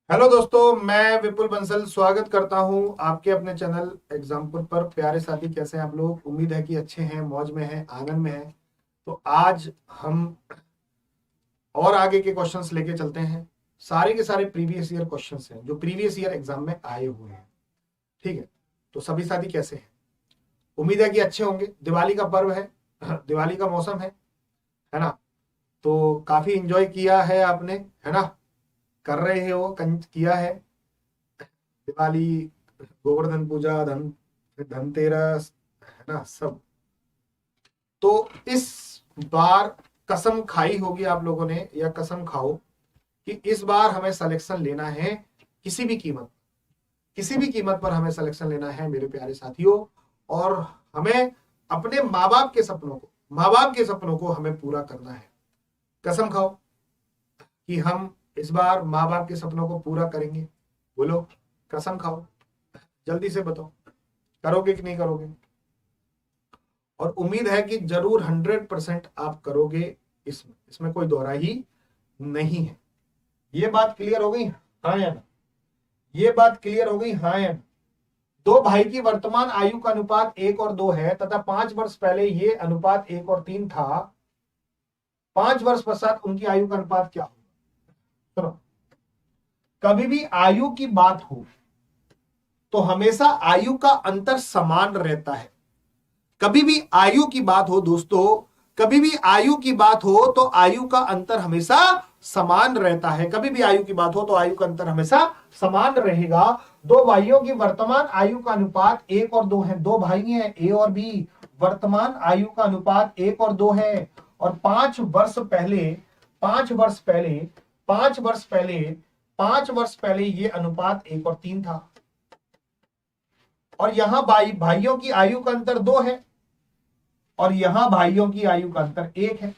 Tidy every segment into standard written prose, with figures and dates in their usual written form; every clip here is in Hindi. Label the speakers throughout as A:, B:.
A: हेलो दोस्तों, मैं विपुल बंसल स्वागत करता हूं आपके अपने चैनल एग्जाम्पल पर। प्यारे साथी, कैसे हैं आप लोग? उम्मीद है कि अच्छे हैं, मौज में हैं, आनंद में हैं। तो आज हम और आगे के क्वेश्चंस लेके चलते हैं। सारे के सारे प्रीवियस ईयर क्वेश्चंस हैं जो प्रीवियस ईयर एग्जाम में आए हुए हैं। ठीक है, तो सभी साथी कैसे हैं? उम्मीद है कि अच्छे होंगे। दिवाली का पर्व है, दिवाली का मौसम है ना? तो काफी इंजॉय किया है आपने, है ना? कर रहे हो, किया है। दिवाली, गोवर्धन पूजा, धनतेरस, है ना, सब। तो इस बार कसम खाई होगी आप लोगों ने, या कसम खाओ कि इस बार हमें सिलेक्शन लेना है। किसी भी कीमत, किसी भी कीमत पर हमें सिलेक्शन लेना है मेरे प्यारे साथियों। और हमें अपने माँ बाप के सपनों को हमें पूरा करना है। कसम खाओ कि हम इस बार माँ बाप के सपनों को पूरा करेंगे। बोलो, कसम खाओ, जल्दी से बताओ, करोगे कि नहीं करोगे? और उम्मीद है कि जरूर 100% आप करोगे। इसमें कोई दोहरा ही नहीं है। ये बात क्लियर हो गई, हाँ या ना? ये बात क्लियर हो गई, हाँ या ना? दो भाई की वर्तमान आयु का अनुपात 1 और 2 है तथा 5 वर्ष पहले ये अनुपात 1 और 3 था। 5 वर्ष पश्चात उनकी आयु का अनुपात क्या होगा? सुनो, कभी भी आयु की बात हो तो हमेशा आयु का अंतर समान रहता है। कभी भी आयु की बात हो दोस्तों, कभी भी आयु की बात हो तो आयु का अंतर हमेशा समान रहता है। कभी भी आयु की बात हो तो आयु का अंतर हमेशा समान रहेगा। दो भाइयों की वर्तमान आयु का अनुपात 1 और 2 है। दो भाई हैं, ए और बी। वर्तमान आयु का अनुपात 1 और 2 है। और 5 वर्ष पहले ये अनुपात 1 और 3 था। और यहां भाइयों की आयु का अंतर 2 है और यहां भाइयों की आयु का अंतर 1 है।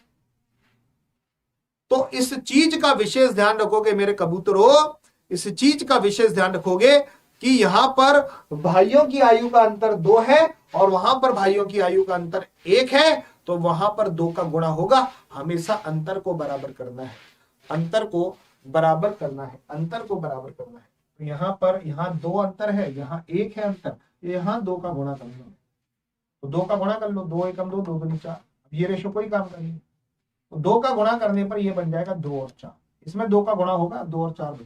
A: तो इस चीज का विशेष ध्यान रखोगे मेरे कबूतरों, इस चीज का विशेष ध्यान रखोगे कि यहां पर भाइयों की आयु का अंतर 2 है और वहां पर भाइयों की आयु का अंतर 1 है। तो वहां पर 2 का गुणा होगा। हमेशा अंतर को बराबर करना है, अंतर को बराबर करना है, अंतर को बराबर करना है। तो यहां 2 अंतर है, यहां 1 है अंतर, यहां 2 का गुणा कर लो। तो 2 का गुणा कर लो, 2 एकम 2, 2 दूनी 4। ये रेशो कोई काम करेंगे तो 2 का गुणा करने पर ये बन जाएगा 2 और 4। इसमें 2 का गुणा होगा, 2 और 4 बन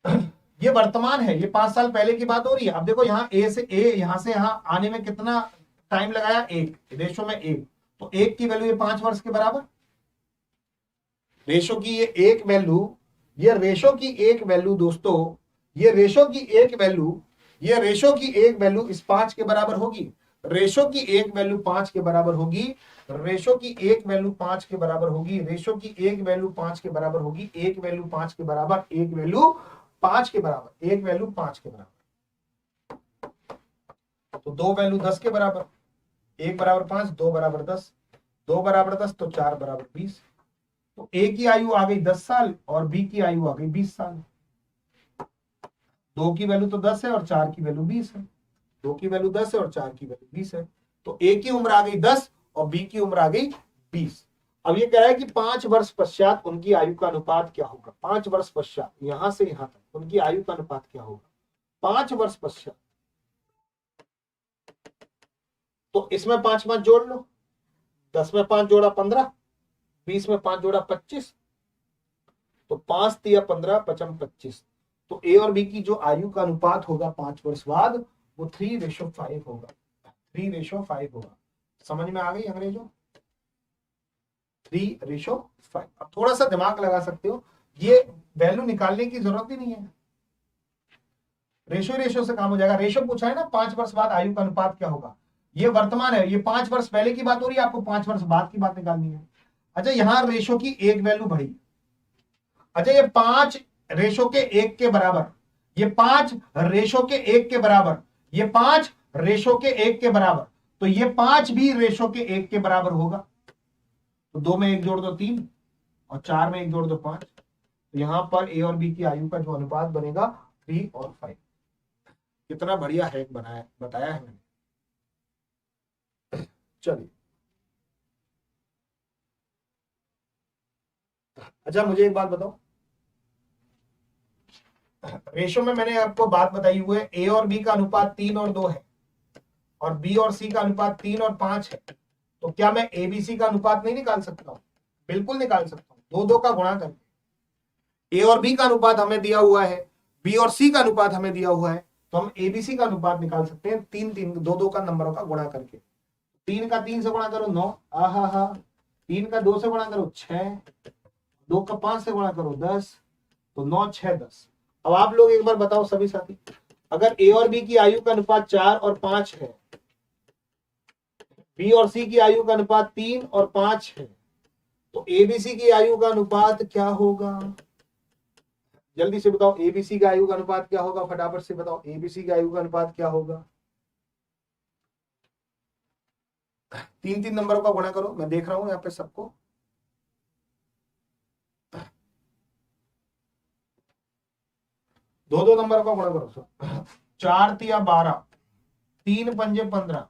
A: जाएगा। ये वर्तमान है, ये 5 साल पहले की बात हो रही है। अब देखो, यहाँ ए से ए, यहां से यहां आने में कितना टाइम लगाया? 1, रेशो में 1। तो 1 की वैल्यू ये 5 वर्ष के बराबर। रेशो की ये एक वैल्यू, ये रेशो की एक वैल्यू दोस्तों, ये रेशो की एक वैल्यू, ये रेशो की एक वैल्यू इस 5 के बराबर होगी। रेशो की एक वैल्यू 5 के बराबर होगी। रेशो की एक वैल्यू 5 के बराबर होगी। रेशो की एक वैल्यू 5 के बराबर होगी। एक वैल्यू 5 के बराबर, एक वैल्यू 5 के बराबर, एक वैल्यू 5 के बराबर। तो दो वैल्यू 10 के बराबर। एक बराबर 5, दो बराबर 10, दो बराबर 10 तो 4 बराबर 20। तो ए की आयु आ गई 10 साल और बी की आयु आ गई 20 साल। दो की वैल्यू तो 10 है और 4 की वैल्यू 20 है। दो की वैल्यू 10 है और 4 की वैल्यू 20 है। तो ए की उम्र आ गई 10 और बी की उम्र आ गई 20। अब ये कह रहा है कि 5 वर्ष पश्चात उनकी आयु का अनुपात क्या होगा? 5 वर्ष पश्चात, यहां से यहां तक उनकी आयु का अनुपात क्या होगा 5 वर्ष पश्चात? तो इसमें 5 5 जोड़ लो। 10 में 5 जोड़ा 15, 20 में 5 जोड़ा 25। तो 5 तिया 15, पचम 25। तो ए और बी की जो आयु का अनुपात होगा 5 वर्ष बाद, वो 3:5 होगा। 3:5 होगा। समझ में आ गई अंग्रेजों? 3:5। अब थोड़ा सा दिमाग लगा सकते हो, ये वैल्यू निकालने की जरूरत ही नहीं है। रेशो रेशो से काम हो जाएगा। रेशो पूछा है ना, 5 वर्ष बाद आयु का अनुपात क्या होगा। ये वर्तमान है, ये 5 वर्ष पहले की बात हो रही है, आपको 5 वर्ष बाद की बात निकालनी है। अच्छा, यहां रेशो की एक वैल्यू बढ़ी। अच्छा, ये 5:1 के बराबर, ये 5:1 के बराबर, ये 5:1 के बराबर। तो ये 5 भी रेशो के 1 के बराबर होगा। तो 2 में 1 जोड़ दो 3 और 4 में 1 जोड़ दो 5। तो यहां पर ए और बी की आयु का जो अनुपात बनेगा 3 और 5। कितना बढ़िया है बनाया, बताया है मैंने। चलिए, अच्छा मुझे एक बात बताओ, रेशो में मैंने आपको बात बताई हुई है, ए और बी का अनुपात 3 और 2 है और बी और सी का अनुपात 3 और 5 है, तो क्या मैं एबीसी का अनुपात नहीं निकाल सकता हूं? बिल्कुल निकाल सकता हूं, दो दो का गुणा करके। ए और बी का अनुपात हमें दिया हुआ है, बी और सी का अनुपात हमें दिया हुआ है, तो हम एबीसी का अनुपात निकाल सकते हैं तीन तीन दो दो का नंबरों का गुणा करके। 3 का 3 से गुणा करो 9, आहा हा। 3 का 2 से गुणा करो 6, 2 का 5 से गुणा करो 10, तो 9 6 10। अब आप लोग एक बार बताओ सभी साथी, अगर ए और बी की आयु का अनुपात 4 और 5 है, बी और सी की आयु का अनुपात 3 और 5 है, तो एबीसी की आयु का अनुपात क्या होगा? जल्दी से बताओ, एबीसी का आयु का अनुपात क्या होगा? फटाफट से बताओ, एबीसी का आयु का अनुपात क्या होगा? तीन तीन नंबरों का गुणा करो, मैं देख रहा हूं यहाँ पे सबको। दो दो नंबरों का गुणा करो सब। 4 तिया 12, 3 पंजे 15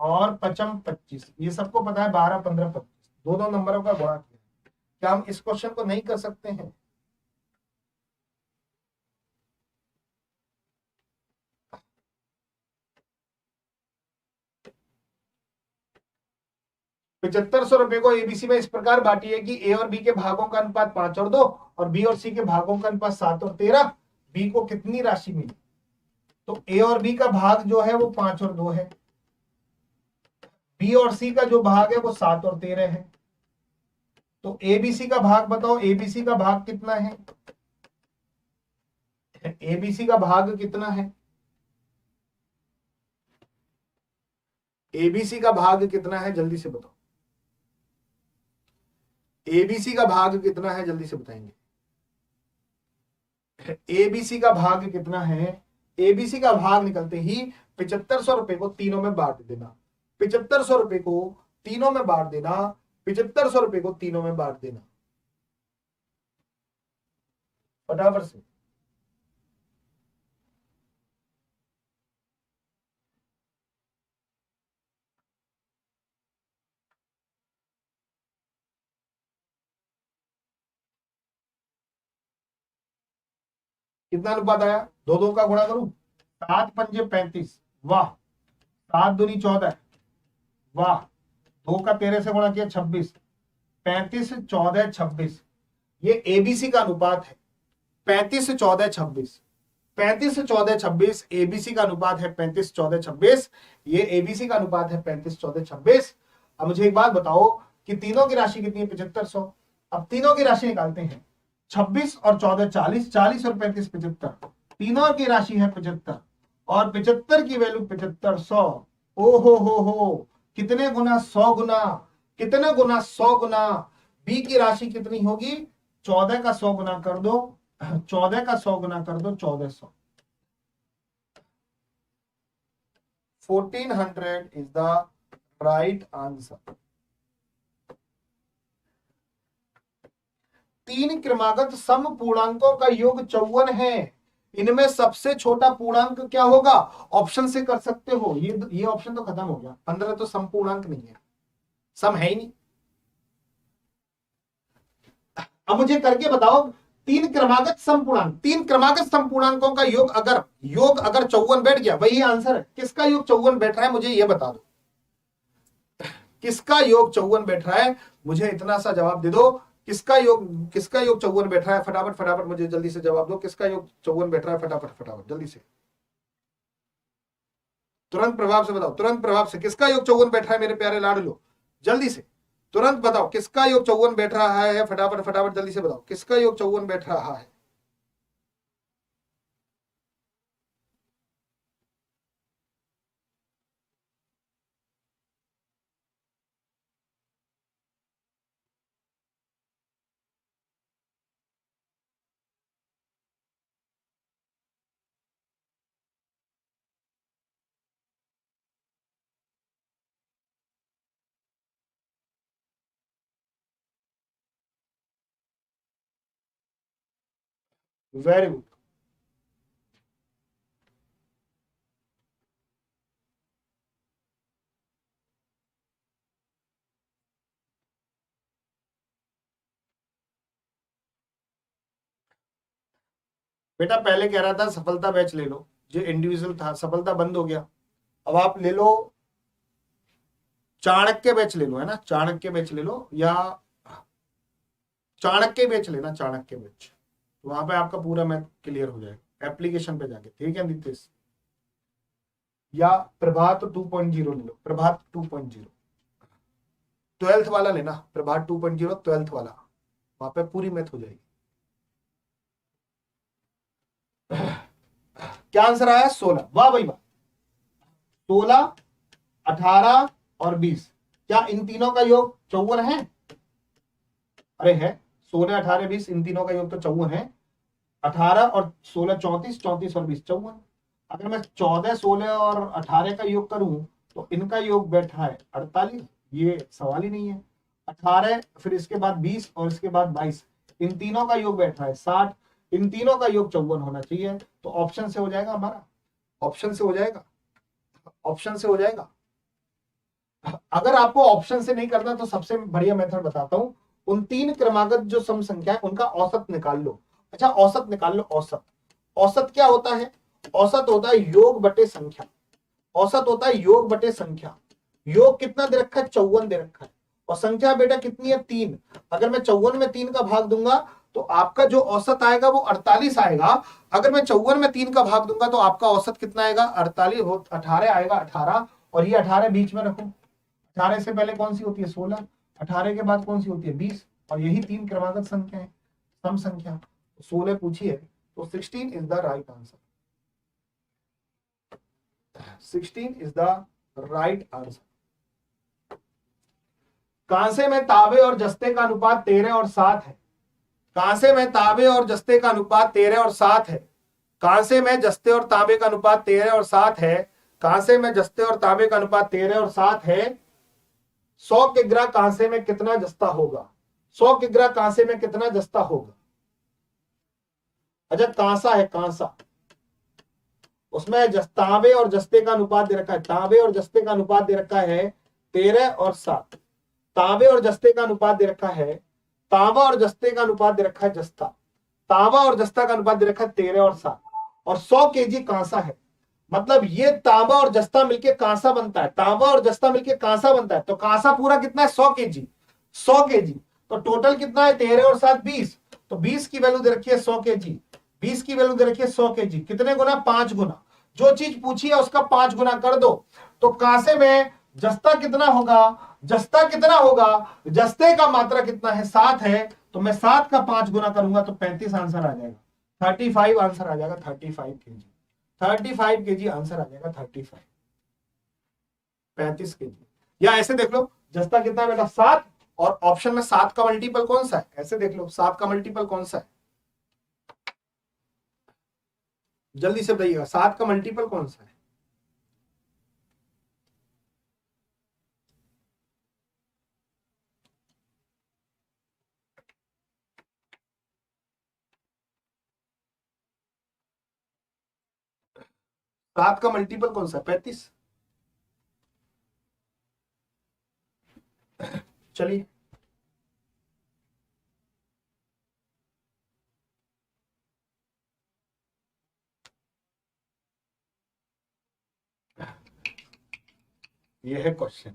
A: और पचम 25, ये सबको पता है 12 15 25, दो दो नंबरों का गुणा किया। क्या हम इस क्वेश्चन को नहीं कर सकते हैं? ₹7500 को एबीसी में इस प्रकार बांटिए कि ए और बी के भागों का अनुपात 5 और 2 और बी और सी के भागों का अनुपात 7 और 13। बी को कितनी राशि मिली? तो ए और बी का भाग जो है वो 5 और 2 है, बी और सी का जो भाग है वो 7 और 13 है। तो एबीसी का भाग बताओ, एबीसी का भाग कितना है? एबीसी का भाग कितना है? एबीसी का भाग कितना है, जल्दी से बताओ। एबीसी का भाग कितना है, जल्दी से बताएंगे। एबीसी का भाग कितना है? एबीसी का भाग निकलते ही ₹7500 को तीनों में बांट देना। ₹7500 को तीनों में बांट देना। ₹7500 को तीनों में बांट देना फटाफट से। कितना अनुपात आया? दो दो का गुणा करूं, 7 पंजे 35, वाह। 7 दूनी 14, वाह। 2 का 13 से गुणा किया 26, 35 14 26, ये एबीसी का अनुपात है। 35 14 26, 35 14 26 एबीसी का अनुपात है। 35 14 26 ये एबीसी का अनुपात है। 35 14 26। अब मुझे एक बात बताओ कि तीनों की राशि कितनी है? 7500। अब तीनों की राशि निकालते हैं। 26 और 14 40, 40 और 35 75, तीनों की राशि है 75 और 75 की वैल्यू 7500। ओ हो, कितने गुना? 100 गुना। कितने गुना? 100 गुना। बी की राशि कितनी होगी? 14 का 100 गुना कर दो, 14 का 100 गुना कर दो, 1400। 1400 इज द राइट आंसर। तीन क्रमागत सम पूर्णांकों का योग 54 है। इनमें सबसे छोटा पूर्णांक क्या होगा? ऑप्शन से कर सकते हो। ये ऑप्शन तो खत्म हो गया। 15 तो सम पूर्णांक नहीं है, सम है ही नहीं। अब मुझे करके बताओ, तीन क्रमागत समपूर्णांक, तीन क्रमागत समपूर्णांकों का योग अगर 54 बैठ गया, वही आंसर है। किसका योग 54 बैठ रहा है, मुझे यह बता दो। किसका योग 54 बैठ रहा है? मुझे इतना सा जवाब दे दो। किसका योग 54 बैठ रहा है? फटाफट फटाफट मुझे जल्दी से जवाब दो। किसका योग 54 बैठ रहा है? फटाफट फटाफट जल्दी से, तुरंत प्रभाव से बताओ, तुरंत प्रभाव से। किसका योग 54 बैठ रहा है मेरे प्यारे लाडलो? जल्दी से तुरंत बताओ, किसका योग 54 बैठ रहा है? फटाफट फटाफट जल्दी से बताओ, किसका योग 54 बैठ रहा है? Very good. बेटा पहले कह रहा था सफलता बैच ले लो, जो इंडिविजुअल था, सफलता बंद हो गया। अब आप ले लो चाणक्य बैच ले लो, है ना, चाणक्य बैच ले लो, या चाणक्य बैच लेना, चाणक्य बैच। तो वहां पे आपका पूरा मैथ क्लियर हो जाएगा एप्लीकेशन पे जाके, ठीक है नीतीश। या प्रभात 2.0 ले लो, प्रभात 2.0 ट्वेल्थ वाला लेना, प्रभात 2.0 ट्वेल्थ वाला, वहां पे पूरी मैथ हो जाएगी। क्या आंसर आया? 16। वाह भाई वाह। 16, 18 और 20, क्या इन तीनों का योग 54 है? अरे है, 16, 18, 20, इन तीनों का योग तो 54 है। 18 और 16 34, 34 और 20 54। अगर मैं 14, 16 और 18 का योग करूं तो इनका योग बैठा है 48, ये सवाल ही नहीं है। 18 फिर इसके बाद 20 और इसके बाद 22, इन तीनों का योग बैठ रहा है 60, इन तीनों का योग 54 होना चाहिए। तो ऑप्शन से हो जाएगा हमारा, ऑप्शन से हो जाएगा, ऑप्शन से हो जाएगा। अगर आपको ऑप्शन से नहीं करना तो सबसे बढ़िया मेथड बताता हूं, उन तीन क्रमागत जो सम संख्या है उनका औसत निकाल लो। अच्छा औसत निकाल लो, औसत। औसत क्या होता है? औसत होता है योग बटे संख्या, औसत होता है योग बटे संख्या। योग कितना दे रखा है? 54 दे रखा है, और संख्या बेटा कितनी है? 3। अगर मैं 54 में 3 का भाग दूंगा तो आपका जो औसत आएगा वो 48 आएगा। अगर मैं 54 में 3 का भाग दूंगा तो आपका औसत कितना आएगा? 48 हो, 18 आएगा, 18 और ये 18 बीच में रखो। 18 से पहले कौन सी होती है? 16। 18 के बाद कौन सी होती है? 20। और यही तीन क्रमागत संख्या है, सम संख्या। 16 पूछी है तो 16 is the right answer. 16 is the right answer. कांसे में तांबे और जस्ते का अनुपात 13 और 7 है। कांसे में तांबे और जस्ते का अनुपात 13 और 7 है। कांसे में जस्ते और तांबे का अनुपात 13 और 7 है। कांसे में जस्ते और तांबे का अनुपात 13 और 7 है। 100 किग्रा कांसे में कितना जस्ता होगा? 100 किग्रा कांसे में कितना जस्ता होगा? अच्छा कांसा है, कांसा, उसमें तांबे और जस्ते का अनुपात दे रखा है, तांबे और जस्ते का अनुपात दे रखा है 13 और 7। तांबे और जस्ते का अनुपात दे रखा है, तांबा और जस्ते का अनुपात दे रखा है जस्ता, तांबा और जस्ता का अनुपात दे रखा है 13 और 7, और 100 केजी कांसा है। मतलब ये तांबा और जस्ता मिलके कांसा बनता है, तांबा और जस्ता मिलके कांसा बनता है। तो कांसा पूरा कितना है? 100 केजी, 100 केजी। तो टोटल कितना है? 13 और 7 20। तो 20 की वैल्यू दे रखी है 100 केजी, 20 की वैल्यू दे रखी है 100 केजी। कितने गुना? 5 गुना। जो चीज पूछी है उसका 5 गुना कर दो। तो कांसे में जस्ता कितना होगा? जस्ता कितना होगा? जस्ते का मात्रा कितना है? 7 है, तो मैं 7 का 5 गुना करूंगा तो 35 आंसर आ जाएगा, 35 आंसर आ जाएगा, 35 केजी, 35 केजी आंसर आ जाएगा, 35, 35 केजी। या ऐसे देख लो, जस्ता कितना है बेटा? 7, और ऑप्शन में 7 का मल्टीपल कौन सा है? ऐसे देख लो 7 का मल्टीपल कौन सा है, जल्दी से बताइएगा, 7 का मल्टीपल कौन सा है? सात का मल्टीपल कौन सा? 35। चलिए यह है क्वेश्चन।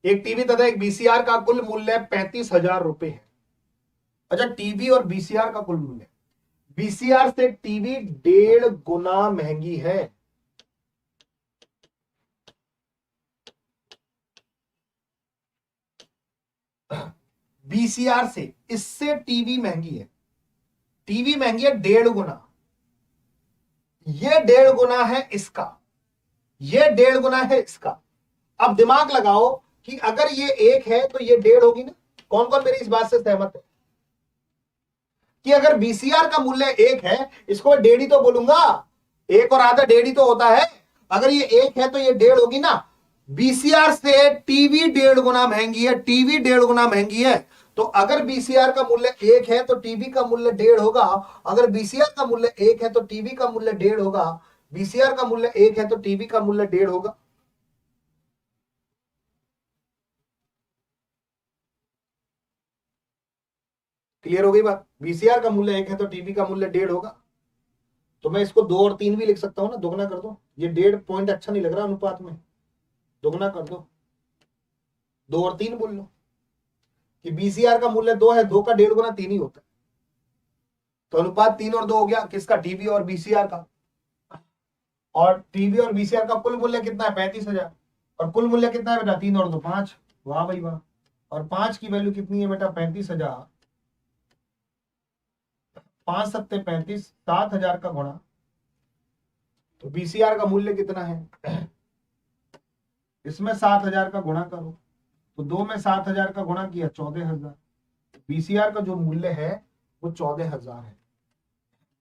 A: एक टीवी तथा एक बीसीआर का कुल मूल्य 35,000 रुपए है। अच्छा टीवी और बीसीआर का कुल मूल्य, बीसीआर से टीवी 1.5 गुना महंगी है। बीसीआर से इससे टीवी महंगी है, टीवी महंगी है 1.5 गुना। ये 1.5 गुना है इसका, ये 1.5 गुना है इसका। अब दिमाग लगाओ कि अगर ये 1 है तो ये 1.5 होगी ना। कौन कौन मेरी इस बात से सहमत है कि अगर बीसीआर का मूल्य 1 है, इसको मैं 1.5 ही तो बोलूंगा, 1 और आधा 1.5 ही तो होता है। अगर ये 1 है तो ये 1.5 होगी ना। बीसीआर से टीवी 1.5 गुना महंगी है, टीवी 1.5 गुना महंगी है। तो अगर बीसीआर का मूल्य 1 है तो टीवी का मूल्य 1.5 होगा। अगर बीसीआर का मूल्य 1 है तो टीवी का मूल्य 1.5 होगा। बीसीआर का मूल्य 1 है तो टीवी का मूल्य 1.5 होगा। क्लियर हो गई बात? बीसीआर का मूल्य 1 है तो टीवी का मूल्य 1.5 होगा। तो मैं इसको 2 और 3 भी लिख सकता हूं ना, दोगुना कर दो। ये 1.5 पॉइंट अच्छा नहीं लग रहा अनुपात में, दोगुना कर दो, 2 और 3 बोल लो कि बीसीआर का मूल्य 2 है, 2 का 1.5 गुना 3 ही होता है। तो अनुपात 3 और 2 हो गया किसका, टीवी और बीसीआर का। और टीवी और बीसीआर का कुल मूल्य कितना है, 35,000। और कुल मूल्य कितना है बेटा, 3 और 2 5। वाह भाई वाह। और 5 की वैल्यू कितनी है बेटा, 35,000। 5 सत्ते 35, 7,000 का गुणा। तो बीसीआर का मूल्य कितना है, इसमें 7,000 का गुणा करो, तो 2 में 7,000 का गुणा किया 14,000। बीसीआर का जो मूल्य है वो 14,000 है।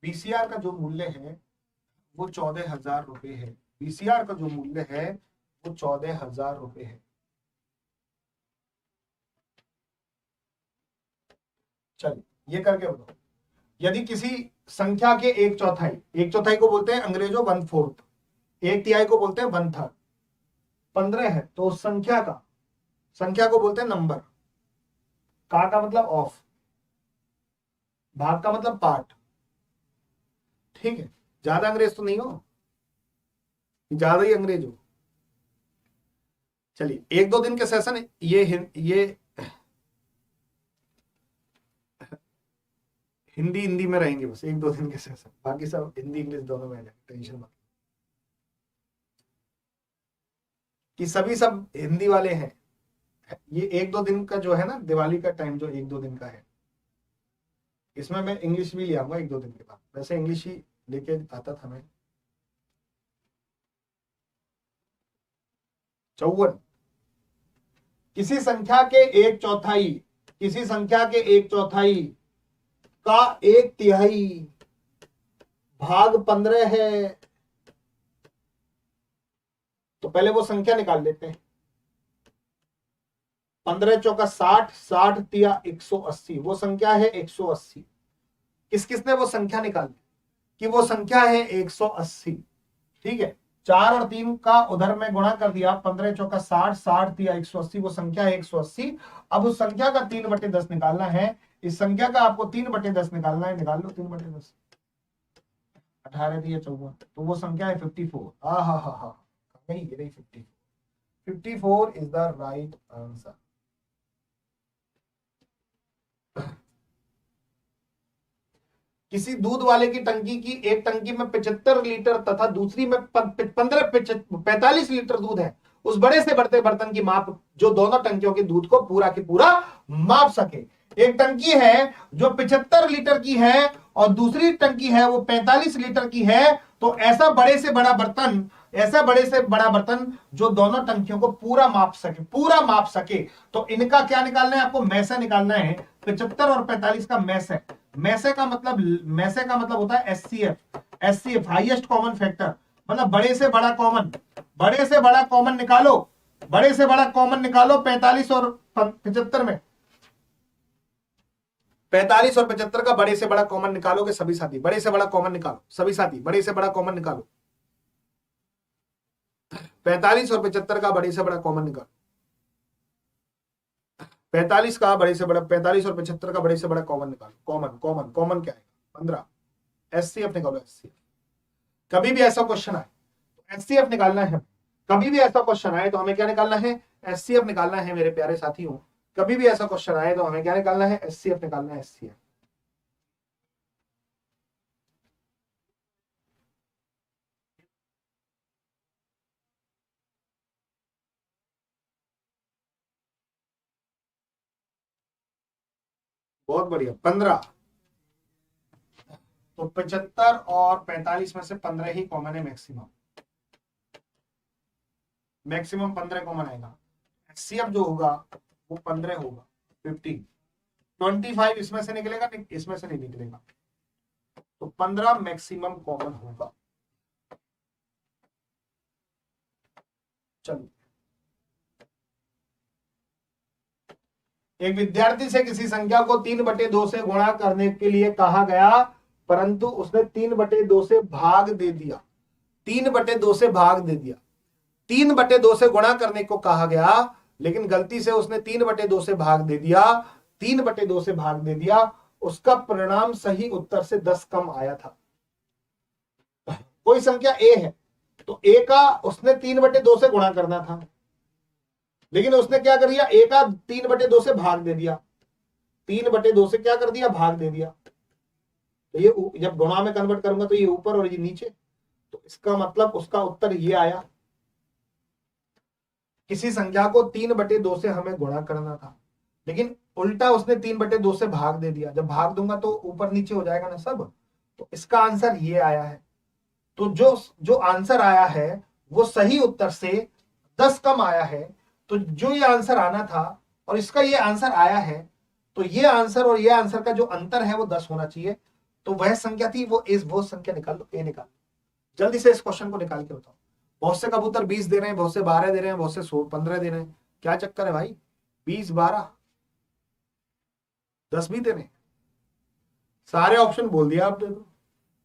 A: बीसीआर का जो मूल्य है वो 14,000 रुपए है। बीसीआर का जो मूल्य है वो 14,000 रुपए है। चलिए ये करके बताओ, यदि किसी संख्या के 1/4, 1/4 को बोलते हैं अंग्रेजों 1/4, 1/3 को बोलते हैं 1/3, 15 है तो उस संख्या को बोलते हैं नंबर। का मतलब ऑफ, भाग का मतलब पार्ट। ठीक है, ज्यादा अंग्रेज तो नहीं हो, ज्यादा ही अंग्रेज हो। चलिए 1-2 दिन के सेशन ये हिंदी में रहेंगे बस, 1-2 दिन के सेशन, बाकी सब हिंदी इंग्लिश दोनों में आ जाएंगे, टेंशन मत। कि सभी सब हिंदी वाले हैं। ये 1-2 दिन का जो है ना, दिवाली का टाइम जो 1-2 दिन का है, इसमें मैं इंग्लिश भी ले आऊंगा 1-2 दिन के बाद। वैसे इंग्लिश ही लेके आता था मैं। 54, किसी संख्या के 1/4, किसी संख्या के 1/4 का 1/3 भाग 15 है। तो पहले वो संख्या निकाल लेते हैं। 15 चौका 60, 60 तिया 180, वो संख्या है 180। किस किसने वो संख्या निकाली कि वो संख्या है 180। ठीक है, 4 और 3 का उधर में गुणा कर दिया, 15 चौका 60, 60 तिया 180, वो संख्या है 180। अब उस संख्या का 3/10 निकालना है। इस संख्या का आपको 3/10 निकालना है, निकाल लो 3/10, 18 तिया 54, तो वो संख्या है 54। हा नहीं, ये नहीं 54, 54 इज द राइट आंसर। किसी दूध वाले की टंकी की एक टंकी में 75 लीटर तथा दूसरी में 45 लीटर दूध है। उस बड़े से बढ़ते बर्तन की माप जो दोनों टंकियों के दूध को पूरा की पूरा माप सके। एक टंकी है जो 75 लीटर की है और दूसरी टंकी है वो 45 लीटर की है। तो ऐसा बड़े से बड़ा बर्तन जो दोनों टंकियों को पूरा माप सके, तो इनका क्या निकालना है आपको, मैसे निकालना है। 75 और 45 का मैसे, मैसे का मतलब होता है एचसीएफ, हाईएस्ट कॉमन फैक्टर, मतलब बड़े से बड़ा कॉमन निकालो, 45 और 75 में, 45 और 75 का बड़े से बड़ा कॉमन निकालोगे सभी साथी, बड़े से बड़ा कॉमन निकालो सभी साथी, बड़े से बड़ा कॉमन निकालो। 45 और 75 का बड़े से बड़ा कॉमन निकालो। 45 का बड़े से बड़ा, 45 और 75 का बड़े से बड़ा कॉमन निकालो। कॉमन क्या आएगा, 15। एचसीएफ निकालो, एचसीएफ। कभी भी ऐसा क्वेश्चन आए तो एचसीएफ निकालना है। कभी भी ऐसा क्वेश्चन आए तो हमें क्या निकालना है, एचसीएफ निकालना है मेरे प्यारे साथियों। कभी भी ऐसा क्वेश्चन आए तो हमें क्या निकालना है, एचसीएफ निकालना है, एचसीएफ। बहुत बढ़िया, 15। तो 75 और 45 में से 15 ही कॉमन है, मैक्सिमम 15 कॉमन आएगा। एचसीएफ जो होगा वो 15 होगा, 15। 25 इसमें से निकलेगा, इसमें से नहीं निकलेगा, तो 15 मैक्सिमम कॉमन होगा। चलो, एक विद्यार्थी से किसी संख्या को 3/2 से गुणा करने के लिए कहा गया, परंतु उसने 3/2 से भाग दे दिया। 3/2 से भाग दे दिया, 3/2 से गुणा करने को कहा गया, लेकिन गलती से उसने 3/2 से भाग दे दिया। 3/2 से भाग दे दिया, उसका परिणाम सही उत्तर से 10 कम आया था। कोई संख्या ए है तो ए का उसने 3/2 से गुणा करना था, लेकिन उसने क्या कर दिया, ए का 3/2 से भाग दे दिया, 3/2 से क्या कर दिया, भाग दे दिया। तो ये जब गुणा में कन्वर्ट करूंगा तो ये ऊपर और ये नीचे, तो इसका मतलब उसका उत्तर ये आया। किसी संख्या को 3/2 से हमें गुणा करना था, लेकिन उल्टा उसने 3/2 से भाग दे दिया। जब भाग दूंगा तो ऊपर नीचे हो जाएगा ना सब, तो इसका आंसर ये आया है। तो जो जो आंसर आया है वो सही उत्तर से 10 कम आया है। तो जो ये आंसर आना था और इसका ये आंसर आया है, तो ये आंसर और ये आंसर का जो अंतर है वो 10 होना चाहिए। तो वह संख्या थी वो संख्या निकाल लो, ए निकाल। जल्दी से इस क्वेश्चन को निकाल के बताओ। बहुत से कबूतर 20 दे रहे हैं, बहुत से 12 दे रहे हैं, बहुत से 15 दे रहे हैं, क्या चक्कर है भाई? 20, 12, 10 भी दे रहे हैं। सारे ऑप्शन बोल दिया आपने, तो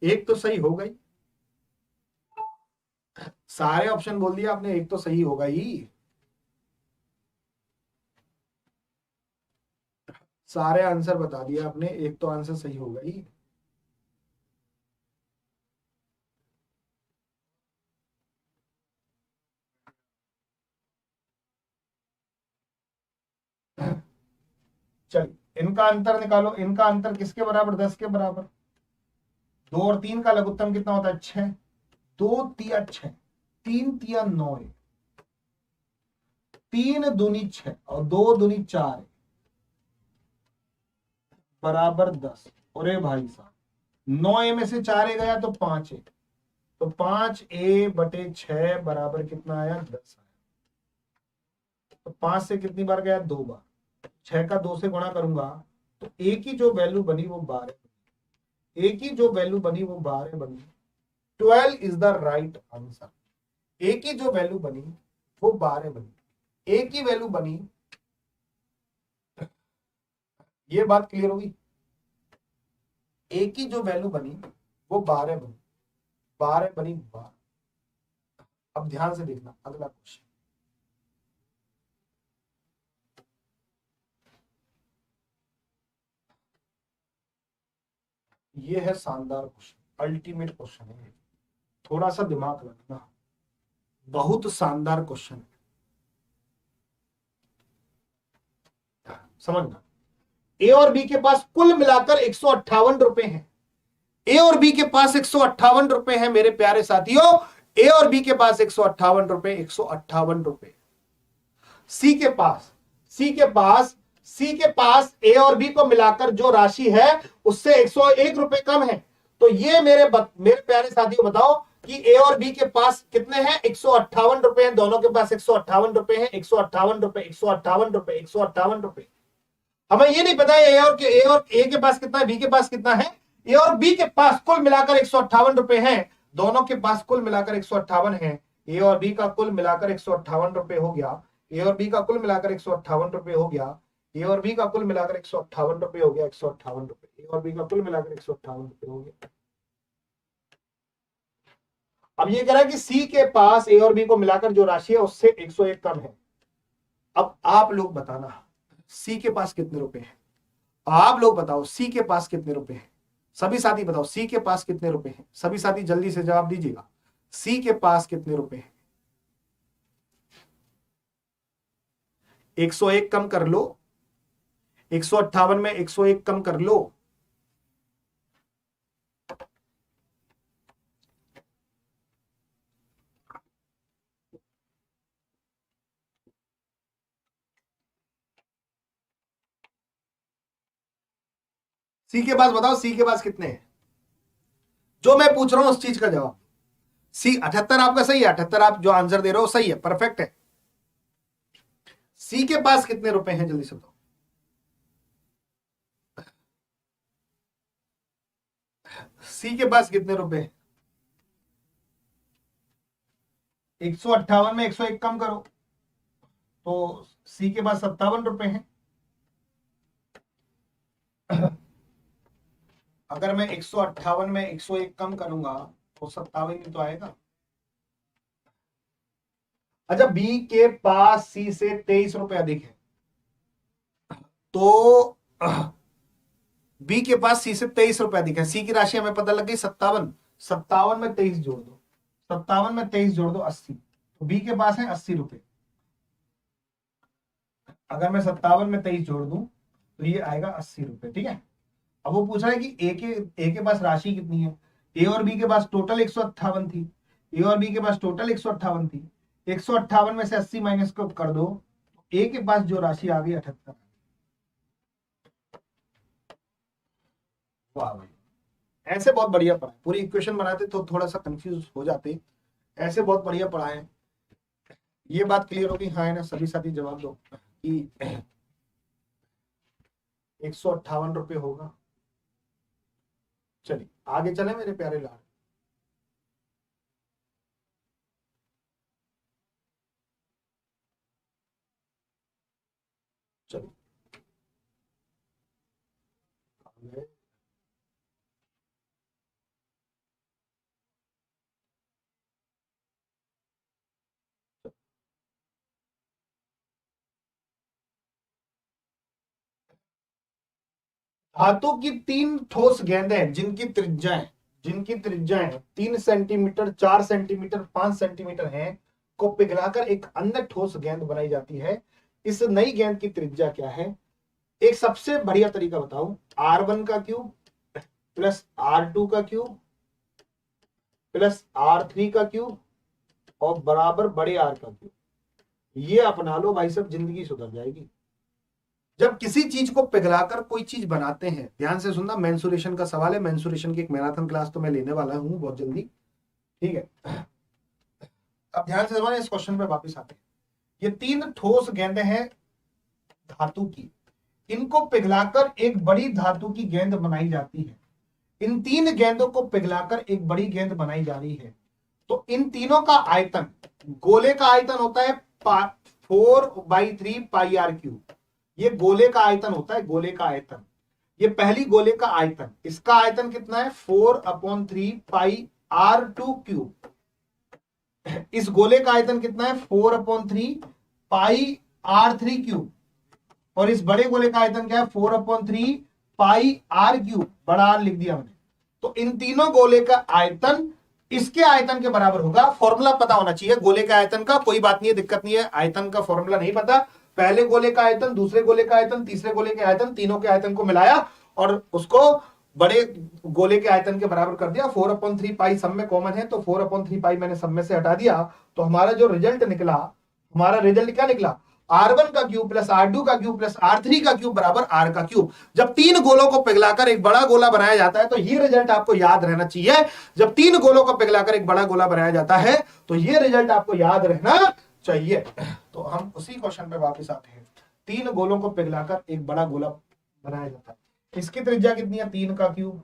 A: एक तो सही होगा ही। सारे ऑप्शन बोल दिया आपने, एक तो सही होगा ही। सारे आंसर बता दिया आपने, एक तो आंसर सही होगा ही। चलिए इनका अंतर निकालो। इनका अंतर किसके बराबर? 10 के बराबर। 2 और 3 का लघुत्तम कितना होता है? 6। 2 तिया 6, 3 तिया 9, 3 दूनी 6 और 2 दूनी 4 बराबर 10। अरे भाई साहब, 9 में से 4 गया तो 5 है, तो 5a/6 बराबर कितना आया? 10 आया। तो 5 से कितनी बार गया? 2 बार। 6 का 2 से गुणा करूंगा तो a की जो वैल्यू बनी वो 12, a की जो वैल्यू बनी वो 12 बनी। 12 is the right answer. a की जो वैल्यू बनी वो 12 बनी। a की वैल्यू बनी, ये बात क्लियर होगी? a की जो वैल्यू बनी वो 12 बनी, 12 बनी 12। अब ध्यान से देखना अगला क्वेश्चन। ये है शानदार क्वेश्चन, अल्टीमेट क्वेश्चन है। थोड़ा सा दिमाग लगाना, बहुत शानदार क्वेश्चन है, समझना। ए और बी के पास कुल मिलाकर 158 रुपए हैं। ए और बी के पास 158 रुपए हैं मेरे प्यारे साथियों। ए और बी के पास 158 रुपए, 158 रुपए। सी के पास, सी के पास, सी के पास ए और बी को मिलाकर जो राशि है उससे 101 रुपए कम है। तो ये मेरे प्यारे साथियों बताओ कि ए और बी के पास कितने हैं? 158 रुपए हैं। दोनों के पास 158 रुपए हैं। 158 रुपए, 158 रुपए, 158 रुपए। हमें ये नहीं पता है ए के पास कितना है, बी के पास कितना है। ए और बी के पास कुल मिलाकर 158 रुपए हैं। दोनों के पास कुल मिलाकर 158 है। ए और बी का कुल मिलाकर 158 रुपए हो गया। ए और बी का कुल मिलाकर 158 रुपए हो गया। ए और बी का कुल मिलाकर 158 रुपए हो गया। 158 रुपए। ए और बी का कुल मिलाकर 158 रुपए हो गया। अब ये कह रहा है कि सी के पास ए और बी को मिलाकर जो राशि है उससे 101 कम है। अब आप लोग बताना सी के पास कितने रुपए हैं। आप लोग बताओ सी के पास कितने रुपए हैं। सभी साथी बताओ सी के पास कितने रुपए हैं। सभी साथी जल्दी से जवाब दीजिएगा। सी के पास कितने रुपए हैं? 101 कम कर लो, 158 में 101 कम कर लो। सी के पास बताओ, सी के पास कितने हैं? जो मैं पूछ रहा हूं उस चीज का जवाब। सी 78 आपका सही है। 78 आप जो आंसर दे रहे हो सही है, परफेक्ट है। सी के पास कितने रुपए हैं जल्दी से बताओ। सी के पास कितने रुपए हैं? 158 में 101 कम करो तो सी के पास 57 रुपए हैं। अगर मैं 158 में 101 कम करूंगा तो 57 ही तो आएगा। अच्छा, बी के पास सी से 23 रुपए अधिक है, तो बी के पास सी से 23 रुपए अधिक है। सी की राशि हमें पता लग गई 57। 57 में 23 जोड़ दो, 57 में 23 जोड़ दो 80, तो बी के पास है 80 रुपए। अगर मैं 57 में 23 जोड़ दूं तो ये आएगा 80 रुपए, ठीक है। अब वो पूछ रहा है कि ए के पास राशि कितनी है। ए और बी के पास टोटल 158 थी। ए और बी के पास टोटल 158 थी। 158 में से 80 माइनस को कर दो, ए के पास जो राशि आ गई 78। वाह भाई, ऐसे बहुत बढ़िया पढ़ा है। पूरी इक्वेशन बनाते तो थोड़ा सा कंफ्यूज हो जाते, ऐसे बहुत बढ़िया पढ़ा है। ये बात क्लियर होगी, हाँ है ना। सभी साथी जवाब दो कि 158 रुपये होगा। चलिए आगे चले मेरे प्यारे लाल। चलिए धातु की 3 ठोस गेंदें जिनकी त्रिज्याएं 3 सेंटीमीटर, 4 सेंटीमीटर, 5 सेंटीमीटर हैं, को पिघलाकर एक अन्य ठोस गेंद बनाई जाती है। इस नई गेंद की त्रिज्या क्या है? एक सबसे बढ़िया तरीका बताऊं, R1 का क्यूब प्लस R2 का क्यूब प्लस R3 का क्यूब और बराबर बड़े आर का क्यूब। ये अपना लो भाई, सब जिंदगी सुधर जाएगी। जब किसी चीज को पिघलाकर कोई चीज बनाते हैं, ध्यान से सुनना, मेंसुरेशन का सवाल है। मेंसुरेशन की एक मैराथन क्लास तो मैं लेने वाला हूं बहुत जल्दी, ठीक है। अब ध्यान से समझना, इस क्वेश्चन पे वापस आते हैं। ये 3 ठोस गेंदें हैं धातु की, इनको पिघलाकर एक बड़ी धातु की गेंद बनाई जाती है। इन 3 गेंदों को पिघलाकर एक बड़ी गेंद बनाई जा रही है। तो इन तीनों का आयतन, गोले का आयतन होता है 4/3 पाई r क्यूब। ये गोले का आयतन होता है, गोले का आयतन। ये पहली गोले का आयतन, इसका आयतन कितना है? 4/3 पाई r2 क्यूब। इस गोले का आयतन कितना है? 4/3 पाई r3 क्यूब। और इस बड़े गोले का आयतन क्या है? 4/3 पाई r क्यूब, बड़ा आर लिख दिया मैंने। तो इन तीनों गोले का आयतन इसके आयतन के बराबर होगा। फॉर्मूला पता होना चाहिए गोले के आयतन का, कोई बात नहीं है, दिक्कत नहीं है। आयतन का फॉर्मूला नहीं पता, पहले गोले का आयतन, दूसरे गोले का आयतन, तीसरे गोले के आयतन, तीनों के आयतन को मिलाया और उसको बड़े गोले के आयतन के बराबर कर दिया। 4/3 पाई सब में कॉमन है, तो 4/3 पाई मैंने सब में से हटा दिया। तो हमारा जो रिजल्ट निकला, हमारा रिजल्ट क्या निकला? R1 का क्यूब प्लस R2 का क्यूब प्लस R3 का क्यूब बराबर R का क्यूब। जब 3 गोलों को पिघलाकर एक बड़ा गोला बनाया जाता है तो ये रिजल्ट आपको याद रहना चाहिए। जब 3 गोलों को पिघलाकर एक बड़ा गोला बनाया जाता है तो ये रिजल्ट आपको याद रहना चाहिए। तो हम उसी क्वेश्चन पे वापस आते हैं। 3 गोलों को पिघलाकर एक बड़ा गोला बनाया जाता है। इसकी त्रिज्या कितनी है? 3 का क्यूब।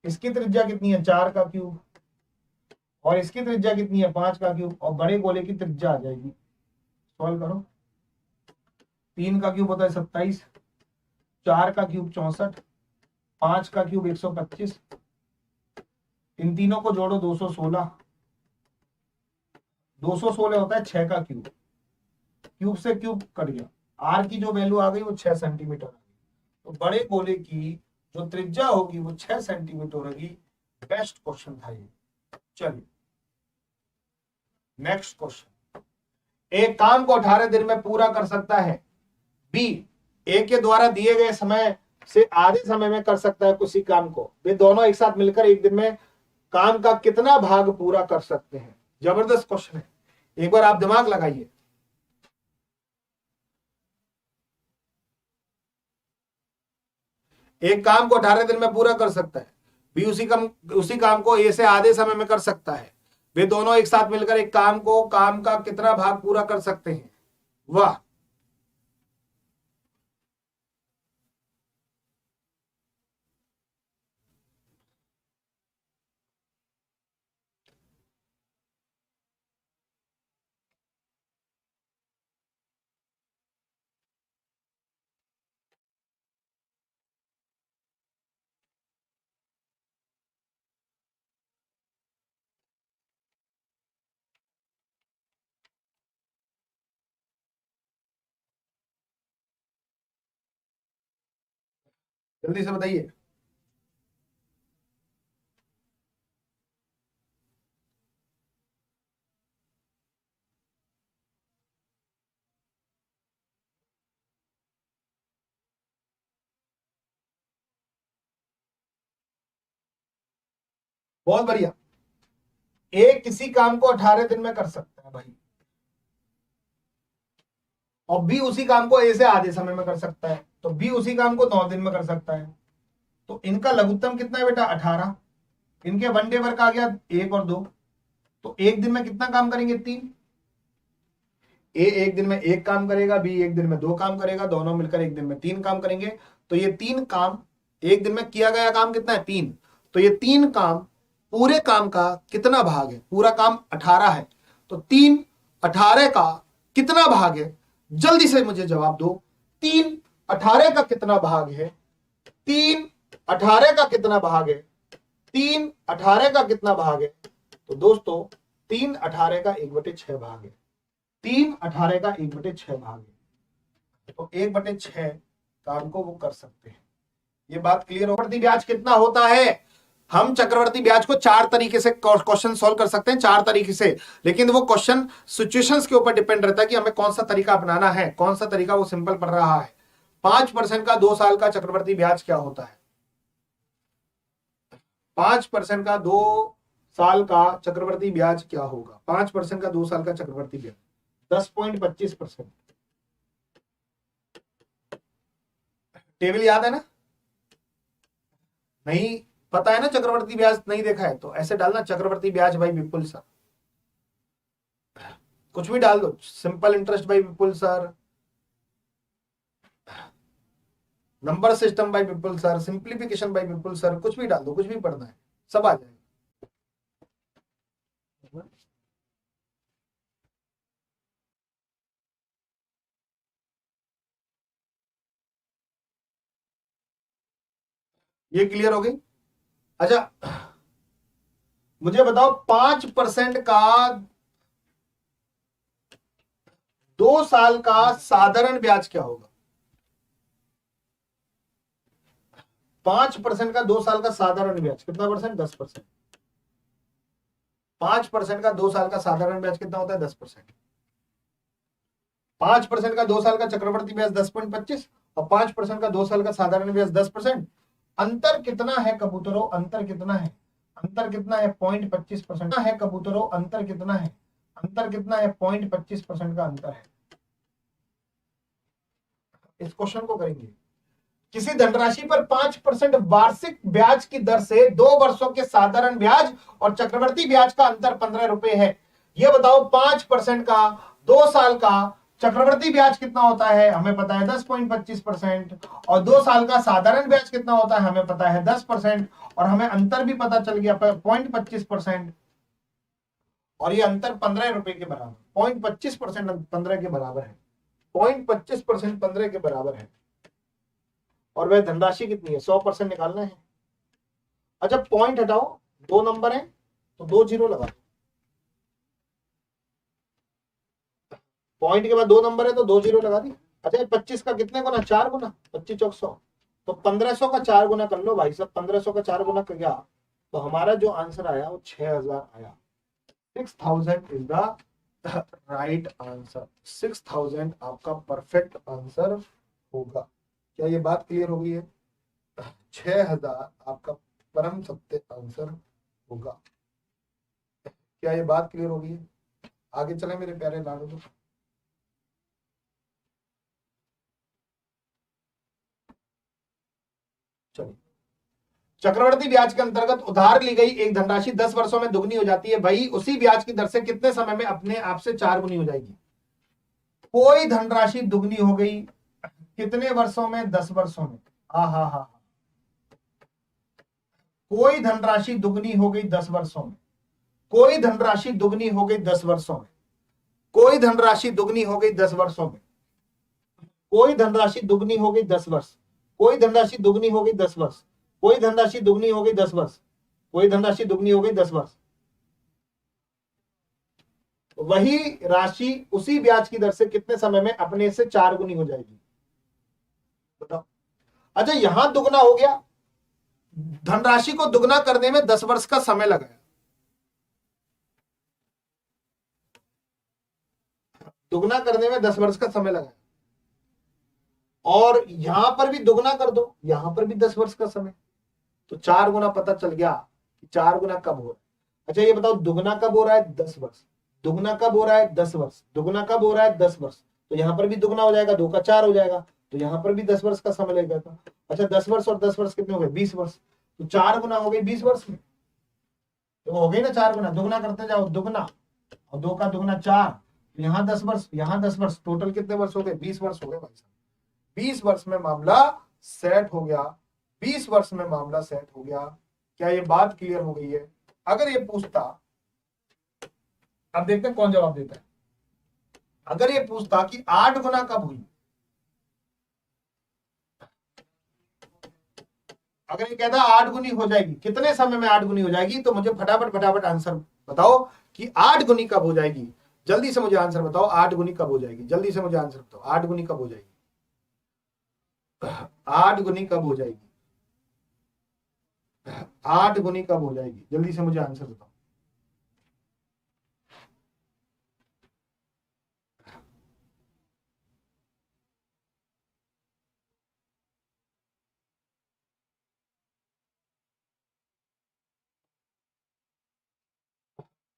A: इसकी त्रिज्या कितनी है? 4 का क्यूब। और इसकी त्रिज्या कितनी है? 5 का क्यूब। और बड़े गोले की त्रिज्या आ जाएगी, सॉल्व करो। 3 का क्यूब होता है 27, 4 का क्यूब 64, 5 का क्यूब 125, इन तीनों को जोड़ो 216। 216 होता है 6 का क्यूब। क्यूब से क्यूब कट गया, आर की जो वैल्यू आ गई वो 6 सेंटीमीटर आ गई। तो बड़े गोले की जो त्रिज्या होगी वो 6 सेंटीमीटर होगी। बेस्ट क्वेश्चन था ये। चलिए नेक्स्ट क्वेश्चन। एक काम को 18 दिन में पूरा कर सकता है बी, ए के द्वारा दिए गए समय से आधे समय में कर सकता है किसी काम को। वे दोनों एक साथ मिलकर एक दिन में काम का कितना भाग पूरा कर सकते हैं? जबरदस्त क्वेश्चन है, एक बार आप दिमाग लगाइए। एक काम को 18 दिन में पूरा कर सकता है बी, उसी काम को ए से आधे समय में कर सकता है। वे दोनों एक साथ मिलकर एक काम का कितना भाग पूरा कर सकते हैं? वाह, जल्दी से बताइए। बहुत बढ़िया। ए किसी काम को 18 दिन में कर सकता है भाई, और बी उसी काम को ए से आधे समय में कर सकता है, तो बी उसी काम को 9 दिन में कर सकता है। तो इनका लघुत्तम कितना है बेटा? 18। इनके वन डे वर्क आ गया 1 और 2, तो एक दिन में कितना काम करेंगे? 3। ए एक दिन में 1 काम करेगा, बी एक दिन में 2 काम करेगा, दोनों मिलकर एक दिन में 3 काम करेंगे। तो ये 3 काम, एक दिन में किया गया काम कितना है? 3। तो ये 3 काम पूरे काम का कितना भाग है? पूरा काम 18 है, तो 3 18 का कितना भाग है? जल्दी से मुझे जवाब दो। 3 18 का कितना भाग है? 3 18 का कितना भाग है? 3 18 का कितना भाग है? तो दोस्तों 3 18 का 1/6 भाग है। 3 18 का 1/6 भाग है, तो 1/6 काम को वो कर सकते हैं। ये बात क्लियर हो? चक्रवर्ती ब्याज कितना होता है? हम चक्रवर्ती ब्याज को 4 तरीके से क्वेश्चन सॉल्व कर सकते हैं, 4 तरीके से, लेकिन वो क्वेश्चन सिचुएशंस के ऊपर डिपेंड रहता है कि हमें कौन सा तरीका अपनाना है, कौन सा तरीका वो सिंपल पड़ रहा है। 5% का 2 साल का चक्रवर्ती ब्याज क्या होता है? 5% का 2 साल का चक्रवर्ती ब्याज क्या होगा? 5% का 2 साल का चक्रवर्ती ब्याज 10.25%। टेबल याद है ना? नहीं पता है ना? चक्रवर्ती ब्याज नहीं देखा है तो ऐसे डालना, चक्रवर्ती ब्याज भाई विपुल सर, कुछ भी डाल दो, सिंपल इंटरेस्ट भाई Vipul sir, number system by Vipul sir, simplification by Vipul sir, कुछ भी डाल दो, कुछ भी पढ़ना है, सब आ जाएगा। ये क्लियर हो गई? अच्छा मुझे बताओ 5% का 2 साल का साधारण ब्याज क्या होगा? 5% का 2 साल का साधारण ब्याज कितना परसेंट? 10%। 5% का 2 साल का साधारण ब्याज कितना होता है? 10%। 5% का 2 साल का चक्रवर्ती ब्याज 10.25 और 5% का 2 साल का साधारण ब्याज 10%। अंतर कितना है कबूतरों? अंतर कितना है? अंतर कितना है? 0.25% है कबूतरों। अंतर कितना है? अंतर कितना है? 0.25% का अंतर है। इस क्वेश्चन को करेंगे। किसी धनराशि पर 5% वार्षिक ब्याज की दर से 2 वर्षों के साधारण ब्याज और चक्रवर्ती ब्याज का अंतर 15 रुपए है। यह बताओ 5% का 2 साल का चक्रवर्ती ब्याज कितना होता है? हमें पता है 10.25%। और 2 साल का साधारण ब्याज कितना होता है? हमें पता है 10%। और हमें अंतर भी पता चल गया 0.25%। और ये अंतर 15 रुपए के बराबर, 0.25% 15 के बराबर है, 0.25% 15 के बराबर है। और वह धनराशि कितनी है? 100% निकालना है। अच्छा पॉइंट हटाओ, 2 नंबर है तो 2 जीरो लगा, पॉइंट के बाद 2 नंबर है तो 2 जीरो लगा दी। अच्छा 25 का कितने गुना? 4 गुना, 25 चौक 100, तो 1500 का 4 गुना कर लो भाई साहब, 1500 का 4 गुना कर गया, तो हमारा जो आंसर आया वो 6000 आया। 6000 इज द राइट आंसर। 6000 आपका परफेक्ट आंसर होगा। क्या ये बात क्लियर हो गई है? 6000 आपका परम सत्य आंसर होगा। क्या ये बात क्लियर हो गई है? आगे चले मेरे प्यारे लाडो। चलिए, चक्रवर्ती ब्याज के अंतर्गत उधार ली गई एक धनराशि 10 वर्षों में दुगनी हो जाती है, वही उसी ब्याज की दर से कितने समय में अपने आप से 4 गुनी हो जाएगी? कोई धनराशि दुगनी हो गई कितने वर्षों में? 10 वर्षों में। हा। कोई धनराशि दुगनी हो गई 10 वर्षों में। कोई धनराशि दुगनी हो गई 10 वर्षों में। कोई धनराशि दुगनी हो गई 10 वर्षों में। कोई धनराशि दुगनी हो गई 10 वर्ष। कोई धनराशि दुगनी हो गई 10 वर्ष। कोई धनराशि दुगनी हो गई 10 वर्ष। कोई धनराशि दुगनी हो गई 10 वर्ष। वही राशि उसी ब्याज की दर से कितने समय में अपने से 4 गुनी हो जाएगी? बताओ। अच्छा यहां दुगना हो गया, धनराशि को दुगना करने में 10 वर्ष का समय लगाया, दुगना करने में 10 वर्ष का समय लगाया, और यहां पर भी दुगना कर दो, यहां पर भी 10 वर्ष का समय, तो 4 गुना पता चल गया कि 4 गुना कब हो रहा है। अच्छा ये बताओ दुगना कब हो रहा है, 10 वर्ष। दुगना कब हो रहा है, 10 वर्ष। दुगना कब हो रहा है, 10 वर्ष। तो यहाँ पर भी दुगना हो जाएगा, 2 का 4 हो जाएगा, तो यहाँ पर भी 10 वर्ष का समय लगेगा था। अच्छा 10 वर्ष और 10 वर्ष कितने हो गए, 20 वर्ष। तो 4 गुना हो गई 20 वर्ष में, तो हो गई ना 4 गुना। दुगना करते जाओ, दुगना और 2 का दुगना 4, यहाँ 10 वर्ष, यहाँ 10 वर्ष, टोटल कितने वर्ष हो गए, 20 वर्ष हो गए भाई साहब। 20 वर्ष में मामला सेट हो गया, 20 वर्ष में मामला सेट हो गया। क्या ये बात क्लियर हो गई है? अगर ये पूछता, अब देखते हैं कौन जवाब देता है। अगर ये पूछता कि 8 गुना कब हुई, अगर ये कहता 8 गुनी हो जाएगी, कितने समय में 8 गुनी हो जाएगी, तो मुझे फटाफट फटाफट आंसर बताओ कि 8 गुनी कब हो जाएगी। जल्दी से मुझे आंसर बताओ, 8 गुनी कब हो जाएगी, जल्दी से मुझे आंसर बताओ, 8 गुनी कब हो जाएगी, 8 गुनी कब हो जाएगी, 8 गुनी कब हो जाएगी, जल्दी से मुझे आंसर बताओ।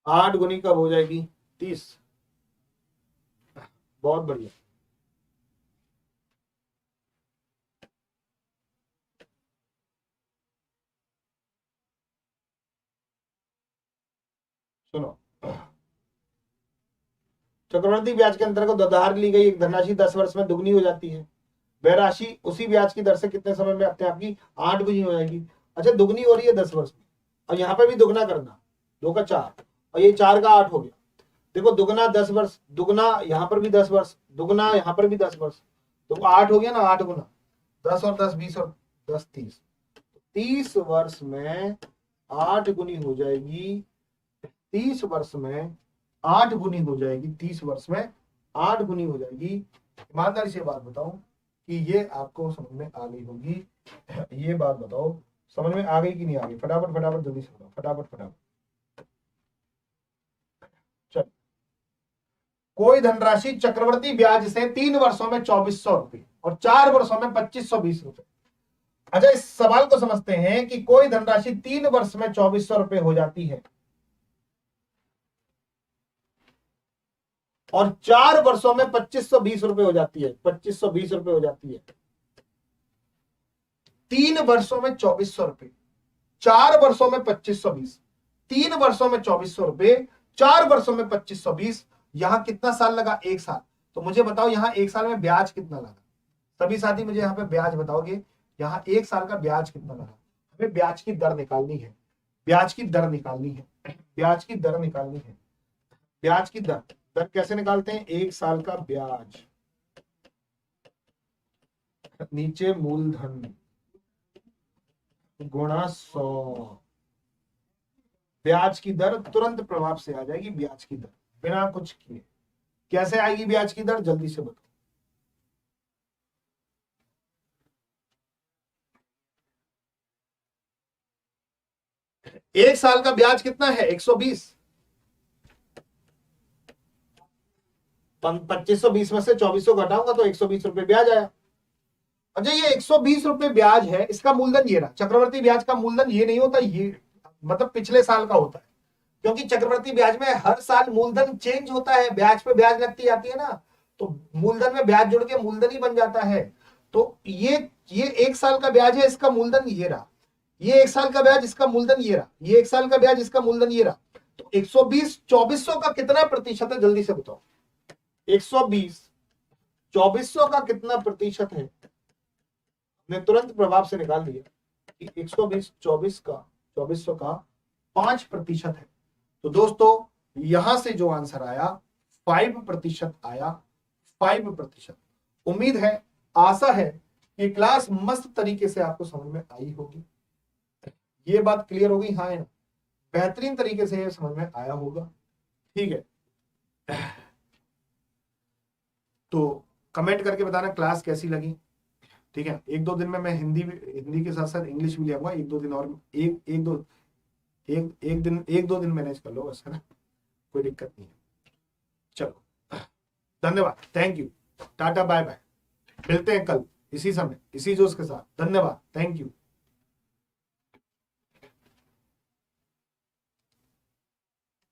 A: आठ गुनी कब हो जाएगी, 30। बहुत बढ़िया। सुनो, चक्रवृद्धि ब्याज के अंतर्गत उधार ली गई एक धनराशि 10 वर्ष में दुगनी हो जाती है। वह राशि उसी ब्याज की दर से कितने समय में अपने आप की 8 गुनी हो जाएगी। अच्छा दुगनी हो रही है 10 वर्ष में, और यहाँ पे भी दुगना करना, 2 का 4 और ये 4 का 8 हो गया। देखो दुगना 10 वर्ष, दुगना यहाँ पर भी 10 वर्ष, दुगना यहाँ पर भी 10 वर्ष, तो 8 हो गया ना, 8 गुना 10 और 10 20 और 10 30, 30 वर्ष में 8 गुनी हो जाएगी। 30 वर्ष में 8 गुनी हो जाएगी, 30 वर्ष में 8 गुनी हो जाएगी। ईमानदारी से बात बताओ कि ये आपको समझ में आ गई होगी, ये बात बताओ समझ में आ गई कि नहीं आ गई, फटाफट फटाफट जल्दी से बताओ, फटाफट फटाफट। चल, कोई धनराशि चक्रवर्ती ब्याज से 3 वर्षों में 2400 रुपए और 4 वर्षों में 2520 रुपए। अच्छा इस सवाल को समझते हैं कि कोई धनराशि 3 वर्ष में 2400 रुपए हो जाती है और 4 वर्षों में 2520 रुपए हो जाती है, 2520 रुपए हो जाती है। 3 वर्षों में 2400 रुपए, 4 वर्षों में 2520, 3 वर्षों में 2400 रुपए, 4 वर्षों में 2520। यहां कितना साल लगा, 1 साल। तो मुझे बताओ यहां 1 साल में ब्याज कितना लगा, सभी साथी मुझे यहाँ पे ब्याज बताओगे, यहाँ 1 साल का ब्याज कितना लगा। हमें ब्याज की दर निकालनी है, ब्याज की दर निकालनी है, ब्याज की दर निकालनी है। ब्याज की दर, दर कैसे निकालते हैं, 1 साल का ब्याज नीचे मूलधन गुणा 100। ब्याज की दर तुरंत प्रभाव से आ जाएगी, ब्याज की दर बिना कुछ किए। कैसे आएगी ब्याज की दर, जल्दी से बताओ। 1 साल का ब्याज कितना है, 120। 2520 में से 2400 घटाऊंगा तो 120 रुपए ब्याज आया। अच्छा ये 120 रुपए ब्याज है, इसका मूलधन ये रहा। चक्रवर्ती ब्याज का मूलधन ये नहीं होता, ये मतलब पिछले साल का होता है, क्योंकि चक्रवर्ती ब्याज में हर साल मूलधन चेंज होता है, ब्याज पे ब्याज लगती जाती है ना, तो मूलधन में ब्याज जुड़ के मूलधन ही बन जाता है। तो ये 1 साल का ब्याज है, इसका मूलधन ये रहा। ये 1 साल का ब्याज, इसका मूलधन ये रहा। ये 1 साल का ब्याज, इसका मूलधन ये रहा। तो 120 2400 का कितना प्रतिशत है, जल्दी से बताओ। 120 2400 का कितना प्रतिशत है, ने तुरंत प्रभाव से निकाल दिया कि 120 2400 का 5% है। तो दोस्तों यहां से जो आंसर आया 5% आया, 5%। उम्मीद है, आशा है कि क्लास मस्त तरीके से आपको समझ में आई होगी। ये बात क्लियर हो गई, हाँ है ना, बेहतरीन तरीके से ये समझ में आया होगा। ठीक है, तो कमेंट करके बताना क्लास कैसी लगी। ठीक है, 1-2 दिन में मैं हिंदी के साथ साथ इंग्लिश भी ले आऊंगा, 1-2 दिन और, एक दो दिन मैनेज कर लो बस, है ना, कोई दिक्कत नहीं है। चलो धन्यवाद, thank you, tata bye bye, मिलते हैं कल इसी समय इसी जोश के साथ। धन्यवाद, थैंक यू।